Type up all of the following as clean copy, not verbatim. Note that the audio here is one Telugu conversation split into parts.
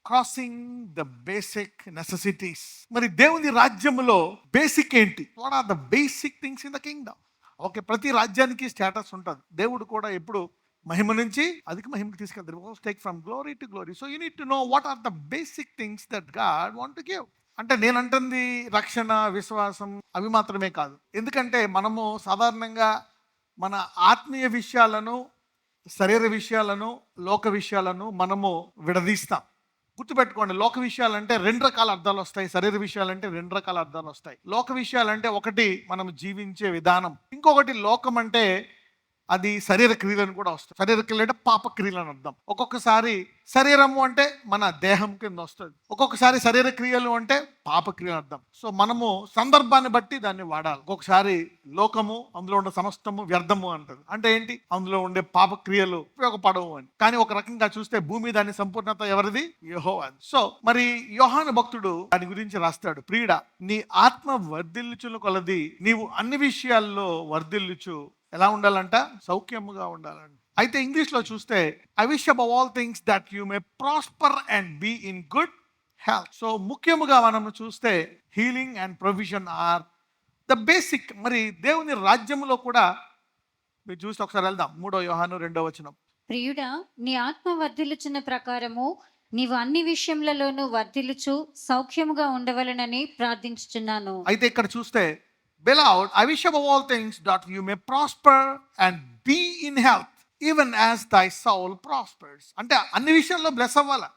Crossing the basic necessities. మరి దేవుని రాజ్యములో బేసిక్ ఏంటి? What are the basic things in the kingdom? Okay, ప్రతి రాజ్యానికి స్టేటస్ ఉంటుంది. దేవుడు కూడా ఎప్పుడు మహిమ నుంచి అధిక మహిమకి తీసుకెళ్తారు. Take from glory to glory. So you need to know what are the basic things that God want to give. అంటే నేనంటుంది రక్షణ, విశ్వాసం అవి మాత్రమే కాదు. ఎందుకంటే మనము సాధారణంగా మన ఆత్మీయ విషయాలను, శరీర విషయాలను, లోక విషయాలను మనము విడదీస్తాం. గుర్తుపెట్టుకోండి, లోక విషయాలంటే రెండు రకాల అర్థాలు వస్తాయి, శరీర విషయాలంటే రెండు రకాల అర్థాలు వస్తాయి. లోక విషయాలంటే ఒకటి మనం జీవించే విధానం, ఇంకొకటి లోకం అంటే అది శరీర క్రియలను కూడా వస్తుంది. శరీర క్రియలు అంటే పాప క్రియలు అని అర్థం. ఒక్కొక్కసారి శరీరము అంటే మన దేహం కింద వస్తుంది, ఒక్కొక్కసారి శరీర క్రియలు అంటే పాప క్రియలు అర్థం. సో మనము సందర్భాన్ని బట్టి దాన్ని వాడాలి. ఒక్కొక్కసారి లోకము, అందులో ఉండే సమస్తము వ్యర్థము అంటది. అంటే ఏంటి? అందులో ఉండే పాప క్రియలు ఉపయోగపడవు అని. కానీ ఒక రకంగా చూస్తే భూమి దాని సంపూర్ణత ఎవరిది? యెహోవాది. సో మరి యోహాను భక్తుడు దాని గురించి రాస్తాడు, ప్రియుడా, నీ ఆత్మ వర్ధిల్లుచును కొలది నీవు అన్ని విషయాల్లో వర్ధిల్లుచు ఎలా ఉండాలంట? సౌఖ్యముగా ఉండాలంట. అయితే ఇంగ్లీష్లో చూస్తే I wish above all things that you may prosper and be in good health. So ముఖ్యముగా మనం చూస్తే healing and provision are the basic. మరి దేవుని రాజ్యంలో కూడా మీరు చూస్తే ఒకసారి వెళ్దాం. 3 యోహాను 2వ వచనం. ప్రియుడా, నీ ఆత్మ వర్ధిల్లుచున్న ప్రకారము నీవు అన్ని విషయములలోనూ వర్ధిల్లుచు సౌఖ్యముగా ఉండవలెనని ప్రార్థించుచున్నాను. అయితే ఇక్కడ చూస్తే Beloved, I wish above all things that you may prosper and be in health, even as thy soul prospers. అంటే అన్ని విషయాల్లో బ్లెస్ అవ్వాలా.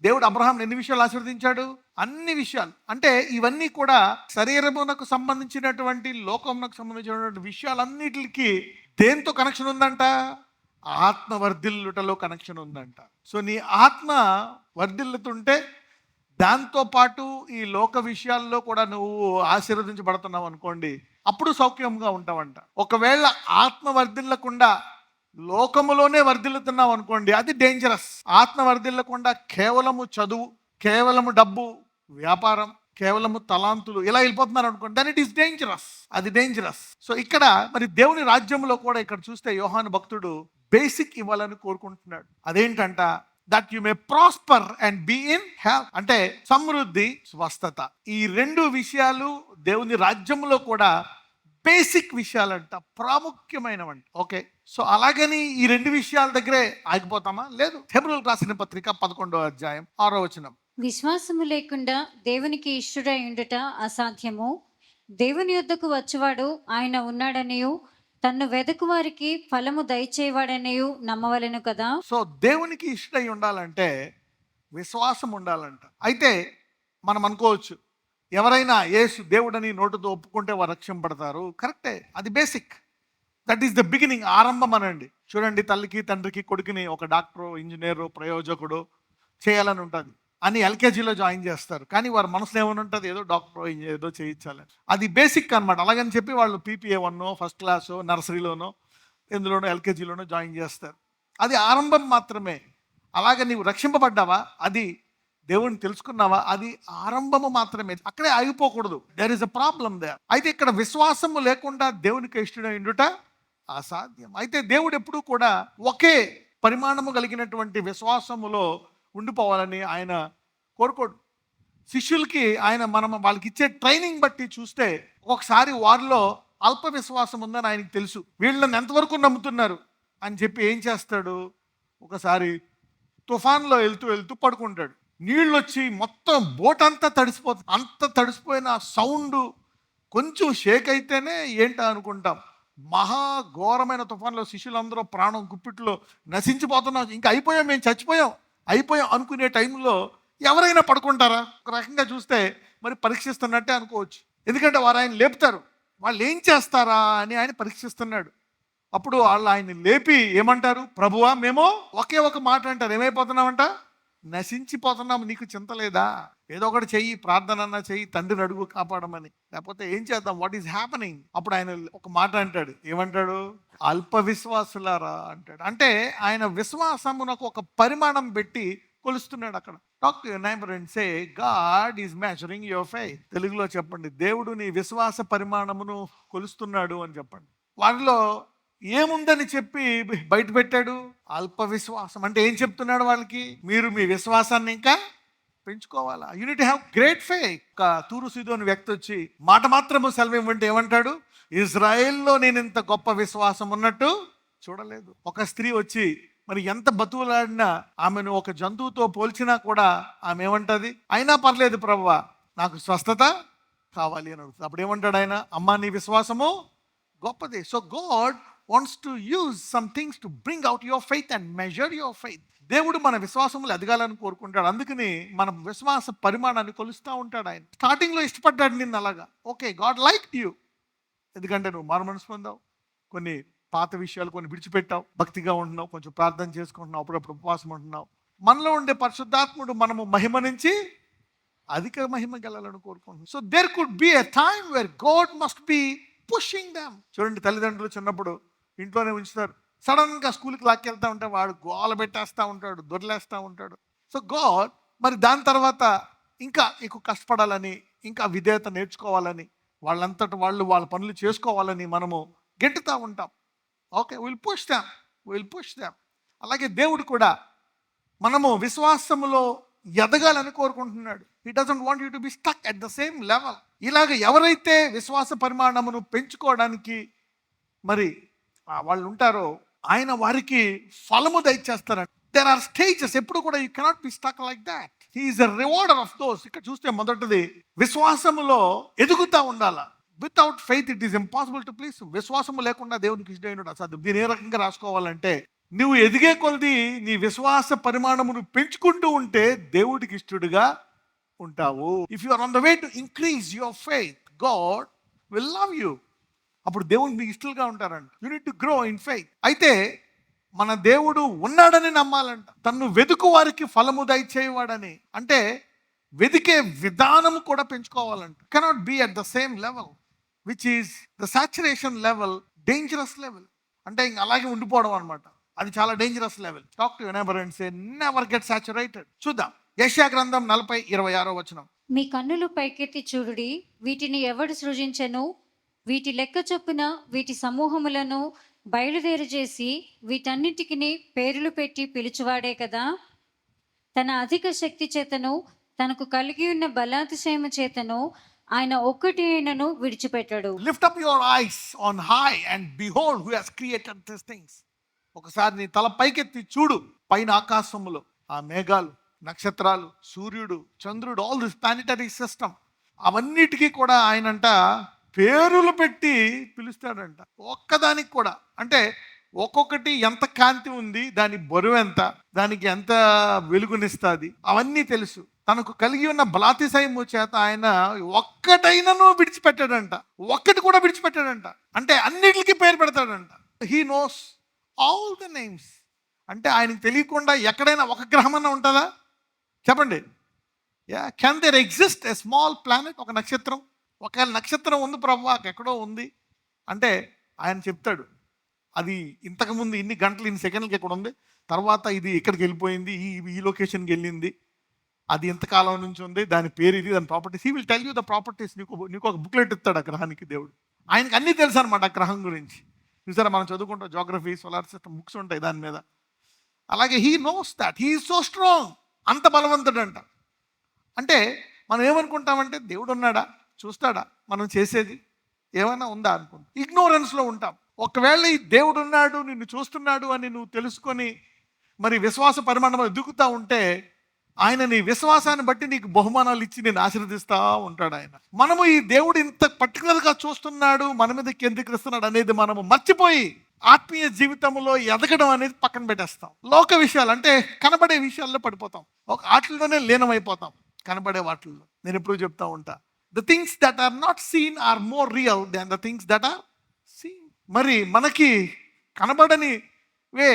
దేవుడు అబ్రహాం ఎన్ని విషయాలు ఆశీర్వదించాడు? అన్ని విషయాలు. అంటే ఇవన్నీ కూడా శరీరమునకు సంబంధించినటువంటి, లోకమునకు సంబంధించినటువంటి విషయాలన్నిటికి దేంతో కనెక్షన్ ఉందంట? ఆత్మ వర్ధిల్లుటలో కనెక్షన్ ఉందంట. సో నీ ఆత్మ వర్ధిల్లుతుంటే దాంతోపాటు ఈ లోక విషయాల్లో కూడా నువ్వు ఆశీర్వదించబడుతున్నావు అనుకోండి, అప్పుడు సౌఖ్యంగా ఉంటావంట. ఒకవేళ ఆత్మ వర్ధిల్లకుండా లోకములోనే వర్ధిల్లుతున్నావు అనుకోండి, అది డేంజరస్. ఆత్మ వర్ధిల్లకుండా కేవలము చదువు, కేవలము డబ్బు, వ్యాపారం, కేవలము తలాంతులు ఇలా వెళ్ళిపోతున్నారు అనుకోండి, దెన్ ఇట్ ఈస్ డేంజరస్. అది డేంజరస్. సో ఇక్కడ మరి దేవుని రాజ్యంలో కూడా ఇక్కడ చూస్తే యోహాను భక్తుడు బేసిక్ ఇవ్వాలని కోరుకుంటున్నాడు. అదేంటంట? That you may prosper and be in health. అంటే సమృద్ధి, స్వస్థత. ఈ రెండు విషయాలు దేవుని రాజ్యంలో కూడా బేసిక్ విషయాలంట, ప్రాముఖ్యమైనవంట. ఓకే, సో అలాగని ఈ రెండు విషయాల దగ్గరే ఆగిపోతామా? లేదు. హెబ్రీయులకు రాసిన పత్రిక 11వ అధ్యాయం 6వ వచనం. విశ్వాసము లేకుండా దేవునికి ఇష్టుడై ఉండుట అసాధ్యము. దేవుని యొద్దకు వచ్చువాడు ఆయన ఉన్నాడనియు తన్ను వెదకు వారికి ఫలము దయచేవాడనియు నమ్మవలెను కదా. సో దేవునికి ఇష్టమై ఉండాలంటే విశ్వాసం ఉండాలంట. అయితే మనం అనుకోవచ్చు, ఎవరైనా యేసు దేవుడని నోటుతో ఒప్పుకుంటే వారు రక్షింపడతారు. కరెక్టే, అది basic. That is the beginning, ఆరంభం అనండి. చూడండి, తల్లికి తండ్రికి కొడుకుని ఒక డాక్టరు, ఇంజనీరు, ప్రయోజకుడు చేయాలని ఉంటుంది అని ఎల్కేజీలో జాయిన్ చేస్తారు. కానీ వారి మనసులో ఏమైనా ఉంటుంది? ఏదో డాక్టర్ ఏదో చేయించాలని. అది బేసిక్ అనమాట. అలాగని చెప్పి వాళ్ళు PPA 1 ఫస్ట్ క్లాసు, నర్సరీలోనో, ఎందులోనో, ఎల్కేజీలోనో జాయిన్ చేస్తారు. అది ఆరంభం మాత్రమే. అలాగే నీవు రక్షింపబడ్డావా, అది దేవుడిని తెలుసుకున్నావా, అది ఆరంభము మాత్రమే. అక్కడే ఆగిపోకూడదు. There is a problem there. అయితే ఇక్కడ విశ్వాసము లేకుండా దేవునికి ఇష్టడై ఉండుట అసాధ్యం. అయితే దేవుడు ఎప్పుడూ కూడా ఒకే పరిమాణము కలిగినటువంటి విశ్వాసములో ఉండిపోవాలని ఆయన కోరుకోడు. శిష్యులకి ఆయన వాళ్ళకి ఇచ్చే ట్రైనింగ్ బట్టి చూస్తే ఒకసారి వారిలో అల్ప విశ్వాసం ఉందని ఆయనకి తెలుసు. వీళ్ళని ఎంతవరకు నమ్ముతున్నారు అని చెప్పి ఏం చేస్తాడు? ఒకసారి తుఫాన్లో వెళ్తూ వెళ్తూ పడుకుంటాడు. నీళ్ళు వచ్చి మొత్తం బోట్ అంతా తడిసిపోతుంది. అంత తడిసిపోయిన సౌండ్ కొంచెం షేక్ అయితేనే ఏంటా అనుకుంటాం. మహా ఘోరమైన తుఫాన్లో శిష్యులందరూ ప్రాణం గుప్పిట్లో నశించిపోతున్నాం, ఇంకా అయిపోయాం, మేము చచ్చిపోయాం, అయిపోయాం అనుకునే టైంలో ఎవరైనా పడుకుంటారా? ఒక రకంగా చూస్తే మరి పరీక్షిస్తున్నట్టే అనుకోవచ్చు. ఎందుకంటే వారు ఆయన లేపుతారు. వాళ్ళు ఏం చేస్తారా అని ఆయన పరీక్షిస్తున్నాడు. అప్పుడు వాళ్ళు ఆయన్ని లేపి ఏమంటారు? ప్రభువా, మేము ఒకే ఒక మాట అంటారు, ఏమైపోతున్నామంట? నశించిపోతున్నాము, నీకు చింత లేదా? ఏదో ఒకటి చెయ్యి, ప్రార్థన అన్నా చెయ్యి, తండ్రిని అడుగు కాపాడమని. లేకపోతే ఏం చేద్దాం, వాట్ ఈస్ హ్యాపెనింగ్? అప్పుడు ఆయన ఒక మాట అంటాడు. ఏమంటాడు? అల్ప విశ్వాసులారా అంటాడు. అంటే ఆయన విశ్వాసమునకు ఒక పరిమాణం పెట్టి కొలుస్తున్నాడు. అక్కడ talk to your neighbour and say God is measuring your faith. తెలుగులో చెప్పండి, దేవుడు నీ విశ్వాస పరిమాణమును కొలుస్తున్నాడు అని చెప్పండి. వారిలో ఏముందని చెప్పి బయట పెట్టాడు? అల్ప విశ్వాసం. అంటే ఏం చెప్తున్నాడు వాళ్ళకి? మీరు మీ విశ్వాసాన్ని ఇంకా పెంచుకోవాలా. You need have great faith. ఒక తూరు సీదోని వ్యక్తి వచ్చి మాట మాత్రము సెలవివ్వంటే ఏమంటాడు? ఇజ్రాయెల్లో నేను ఇంత గొప్ప విశ్వాసం ఉన్నట్టు చూడలేదు. ఒక స్త్రీ వచ్చి మరి ఎంత బతువులాడినా ఆమెను ఒక జంతువుతో పోల్చినా కూడా ఆమె ఏమంటది? అయినా పర్లేదు ప్రభువా, నాకు స్వస్థత కావాలి అని అడుగుతుంది. అప్పుడు ఏమంటాడు ఆయన? అమ్మా, నీ విశ్వాసము గొప్పది. So God wants to use some things to bring out your faith and measure your faith. దేవుడు మన విశ్వాసములు ఎదగాలని కోరుకుంటాడు. అందుకని మన విశ్వాస పరిమాణాన్ని కొలుస్తూ ఉంటాడు ఆయన. స్టార్టింగ్లో ఇష్టపడ్డాడు నిన్ను అలాగా. ఓకే, గాడ్ లైక్ యూ, ఎందుకంటే నువ్వు మారు మనసు పొందావు, కొన్ని పాత విషయాలు కొన్ని విడిచిపెట్టావు, భక్తిగా ఉంటున్నావు, కొంచెం ప్రార్థన చేసుకుంటున్నావు, అప్పుడప్పుడు ఉపవాసం ఉంటున్నావు. మనలో ఉండే పరిశుద్ధాత్ముడు మనము మహిమ నుంచి అధిక మహిమ గెలాలని కోరుకుంటున్నాం. So there could be a time where God must be pushing them. చూడండి, తల్లిదండ్రులు చిన్నప్పుడు ఇంట్లోనే ఉంచుతారు, సడన్గా స్కూల్కి లాక్కెళ్తా ఉంటే వాడు గోల పెట్టేస్తూ ఉంటాడు, దొరలేస్తూ ఉంటాడు. సో గాడ్ మరి దాని తర్వాత ఇంకా ఎక్కువ కష్టపడాలని, ఇంకా విధేయత నేర్చుకోవాలని, వాళ్ళంతట వాళ్ళు వాళ్ళ పనులు చేసుకోవాలని మనము గెంటుతూ ఉంటాం. Okay, will push them. అలాగే దేవుడు కూడా మనము విశ్వాసములో ఎదగాలని కోరుకుంటున్నాడు. He doesn't want you to be stuck at the same level. ఇలాగ ఎవరైతే విశ్వాస పరిమాణమును పెంచుకోవడానికి మరి వాళ్ళు ఉంటారో ఆయన వారికి ఫలము దయచేస్తారంట. There are stages. ఎప్పుడు కూడా you cannot be stuck like that. He is a rewarder of those. ఇక్కడ చూస్తే మొదటిది విశ్వాసములో ఎదుగుతూ ఉండాలా. Without faith it is impossible to please. విశ్వాసము లేకుండా దేవునికి ఇష్టమైనడు అసాధ్యం. దీని ఏ రకంగా రాసుకోవాలంటే, నువ్వు ఎదిగే కొలది నీ విశ్వాస పరిమాణమును పెంచుకుంటూ ఉంటే దేవుడికి ఇష్టడుగా ఉంటావు. If you are on the way to increase your faith, God will love you. అప్పుడు దేవుడు మీకు ఇష్టలుగా ఉంటారంట. You need to grow in faith. అయితే మన దేవుడు ఉన్నాడని నమ్మాలంట. తన్ను వెదుకు వారికి ఫలము దయచేయవాడని. అంటే వెదికే విధానం కూడా పెంచుకోవాలంట. Cannot be at the same level which is the saturation level, dangerous level. అంటే ఇంక అలాగే ఉండిపోవడం అనమాట. అది చాలా dangerous level. Talk to your neighbour and say never get saturated. చూద్దాం యెషయా గ్రంథం 40:26 వచనం. మీ కన్నులు పైకెత్తి చూడుడి, వీటిని ఎవడు సృజించెను? వీటి లెక్క చొప్పున వీటి సమూహములను బయలుదేరు చేసి వీటన్నిటికి పేర్లు పెట్టి పిలుచువాడే కదా. తన అధిక శక్తి చేతను తనకు కలిగి ఉన్న బలాతిశయము చేతను ఆయన ఒక్కటి అయినను విడిచిపెట్టాడు. Lift up your eyes on high and behold who has created this things. ఒకసారి నీ తల పైకెత్తి చూడు. పైన ఆకాశములో ఆ మేఘాలు, నక్షత్రాలు, సూర్యుడు, చంద్రుడు, ఆల్ దిస్ ప్లానిటరీ సిస్టమ్, అవన్నిటికీ కూడా ఆయనంట పేరులు పెట్టి పిలుస్తాడంట. ఒక్కదానికి కూడా. అంటే ఒక్కొక్కటి ఎంత కాంతి ఉంది, దాని బరువు ఎంత, దానికి ఎంత వెలుగునిస్తుంది, అవన్నీ తెలుసు. తనకు కలిగి ఉన్న బలాతిశయము చేత ఆయన ఒక్కటైనను విడిచిపెట్టాడంట. ఒక్కటి కూడా విడిచిపెట్టాడంట. అంటే అన్నిటికీ పేరు పెడతాడంట. He knows all the names. అంటే ఆయనకు తెలియకుండా ఎక్కడైనా ఒక గ్రహమన్నా ఉంటుందా? చెప్పండి. Can there exist a small planet? ఒక నక్షత్రం. ఒకవేళ నక్షత్రం ఉంది ప్రభు, ఎక్కడో ఉంది అంటే ఆయన చెప్తాడు, అది ఇంతకుముందు ఇన్ని గంటలు ఇన్ని సెకండ్లకి ఎక్కడ ఉంది, తర్వాత ఇది ఇక్కడికి వెళ్ళిపోయింది, ఈ లొకేషన్కి వెళ్ళింది, అది ఎంతకాలం నుంచి ఉంది, దాని పేరు ఇది, దాని properties. He will tell you the properties. నీకు ఒక బుక్లెట్ ఇస్తాడు ఆ గ్రహానికి దేవుడు. ఆయనకి అన్నీ తెలుసు అనమాట ఆ గ్రహం గురించి. చూసారా, మనం చదువుకుంటాం జోగ్రఫీ, సోలార్ సిస్టమ్ బుక్స్ ఉంటాయి దాని మీద. అలాగే he knows that. He is so strong. అంత బలవంతుడంట. అంటే మనం ఏమనుకుంటామంటే దేవుడు ఉన్నాడా, చూస్తాడా, మనం చేసేది ఏమైనా ఉందా అనుకుంటాం. ఇగ్నోరెన్స్లో ఉంటాం. ఒకవేళ ఈ దేవుడు ఉన్నాడు, నిన్ను చూస్తున్నాడు అని నువ్వు తెలుసుకొని మరి విశ్వాస పరిమాణంలో ఎదుగుతూ ఉంటే ఆయన నీ విశ్వాసాన్ని బట్టి నీకు బహుమానాలు ఇచ్చి నేను ఆశీర్వదిస్తూ ఉంటాడు ఆయన. మనము ఈ దేవుడు ఇంత పర్టికులర్గా చూస్తున్నాడు, మన మీద కేంద్రీకరిస్తున్నాడు అనేది మనము మర్చిపోయి ఆత్మీయ జీవితంలో ఎదగడం అనేది పక్కన పెట్టేస్తాం. లోక విషయాలు అంటే కనబడే విషయాల్లో పడిపోతాం. ఒక వాటిల్లోనే లీనమైపోతాం. కనబడే వాటిల్లో నేను ఎప్పుడు చెప్తా ఉంటా, the things that are not seen are more real than the things that are seen. మరి మనకి కనబడని వే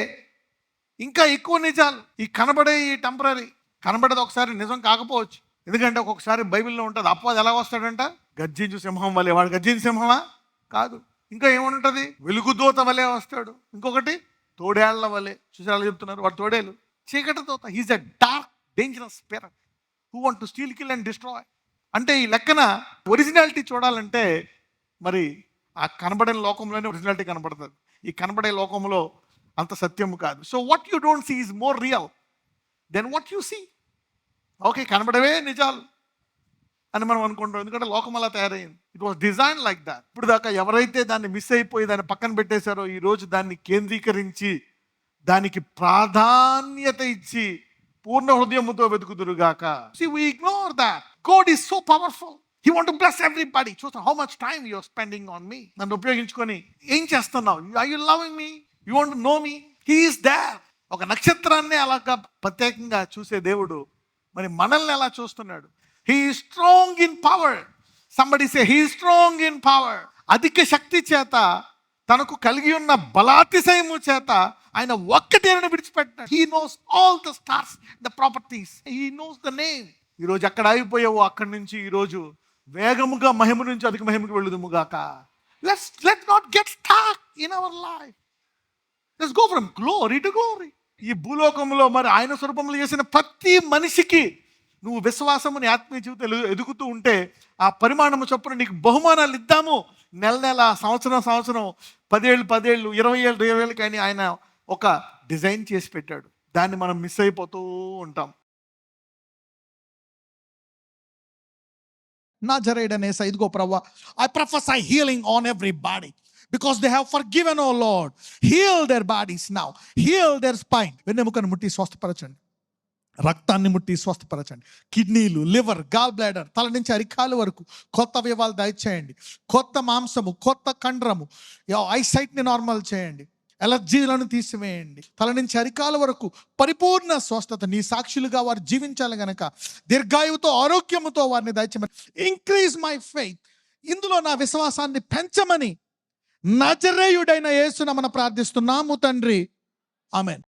ఇంకా ఎక్కువ నిజాలు. ఈ కనబడే ఈ టెంపరీ, కనబడేది ఒకసారి నిజం కాకపోవచ్చు. ఎందుకంటే ఒక్కొక్కసారి బైబిల్లో ఉంటుంది, అపవాది ఎలా వస్తాడంట, గర్జించు సింహం వలె. వాడు గర్జించు సింహమా కాదు, ఇంకా ఏముంటుంది, వెలుగుదోత వలె వస్తాడు. ఇంకొకటి తోడేళ్ల వలె. చూసారా చెప్తున్నారు, వాడు తోడేలు, చీకటి దోత. He's a dark dangerous spirit who want to steal, kill and destroy. అంటే ఈ లెక్కన ఒరిజినాలిటీ చూడాలంటే మరి ఆ కనబడే లోకంలోనే ఒరిజినాలిటీ కనబడుతుంది. ఈ కనబడే లోకంలో అంత సత్యము కాదు. So what you don't see is more real than what you see. Okay, కనబడవే నిజాలు అని మనం అనుకుంటాం. ఎందుకంటే లోకం అలా తయారైంది. It was design like that. ఇప్పుడు దాకా ఎవరైతే దాన్ని మిస్ అయిపోయి దాన్ని పక్కన పెట్టేశారో, ఈరోజు దాన్ని కేంద్రీకరించి దానికి ప్రాధాన్యత ఇచ్చి పూర్ణ హృదయముతో వెతుకుదురుగాక. See, we ignore that. God is so powerful. He want to bless everybody. చూస్తా how much time you are spending on me. నన్ను ఉపయోగించుకొని ఏం చేస్తున్నావు? Are you loving me? You want to know me? He is there. ఒక నక్షత్రాన్ని అలాగా ప్రత్యేకంగా చూసే దేవుడు మరి మనల్ని ఎలా చూస్తున్నాడు? He is strong in power. Somebody say, he is strong in power. అధిక శక్తి చేత, తనకు కలిగి ఉన్న బలాతిశయము చేత ఆయన ఒక్కటేనని విడిచిపెట్టాడు. He knows all the stars, the properties. He knows the name. ఈరోజు అక్కడ ఆగిపోయావు, అక్కడి నుంచి ఈరోజు వేగముగా మహిమ నుంచి అధిక మహిమకి వెళ్ళుదుముగాక. Let's not get stuck in our life. Let's go from glory to glory. ఈ భూలోకంలో మరి ఆయన స్వరూపంలో చేసిన ప్రతి మనిషికి నువ్వు విశ్వాసముని ఆత్మీయ జీవితం ఎదుగుతూ ఉంటే ఆ పరిమాణము చొప్పున నీకు బహుమానాలు ఇద్దాము. నెల నెల, సంవత్సరం సంవత్సరం, 10 ఏళ్ళు 10 ఏళ్ళు, 20 ఏళ్ళు 20 ఏళ్ళు కానీ ఆయన ఒక డిజైన్ చేసి పెట్టాడు. దాన్ని మనం మిస్ అయిపోతూ ఉంటాం. Nazaredanesa, idigo Prabhu, I prophesy healing on everybody because they have forgiven, oh Lord. Heal their bodies now. Heal their spine. వెన్నెముకను ముట్టి స్వస్థపరచండి, రక్తాన్ని ముట్టి స్వస్థపరచండి. కిడ్నీలు, లివర్, గాల్ బ్లాడర్, తల నుంచి అరికాలు వరకు కొత్త అవయవాలు దయచేయండి. కొత్త మాంసము, కొత్త కండరము, ఐసైట్ని నార్మల్ చేయండి. ఎలర్జీలను తీసివేయండి. తల నుంచి అరికాల వరకు పరిపూర్ణ స్వస్థత. నీ సాక్షులుగా వారు జీవించాలి గనక దీర్ఘాయువుతో, ఆరోగ్యముతో వారిని దయచేయమని. Increase my faith. ఇందులో నా విశ్వాసాన్ని పెంచమని నజరేయుడైన యేసునామమున ప్రార్థిస్తున్నాము తండ్రి. ఆమేన్.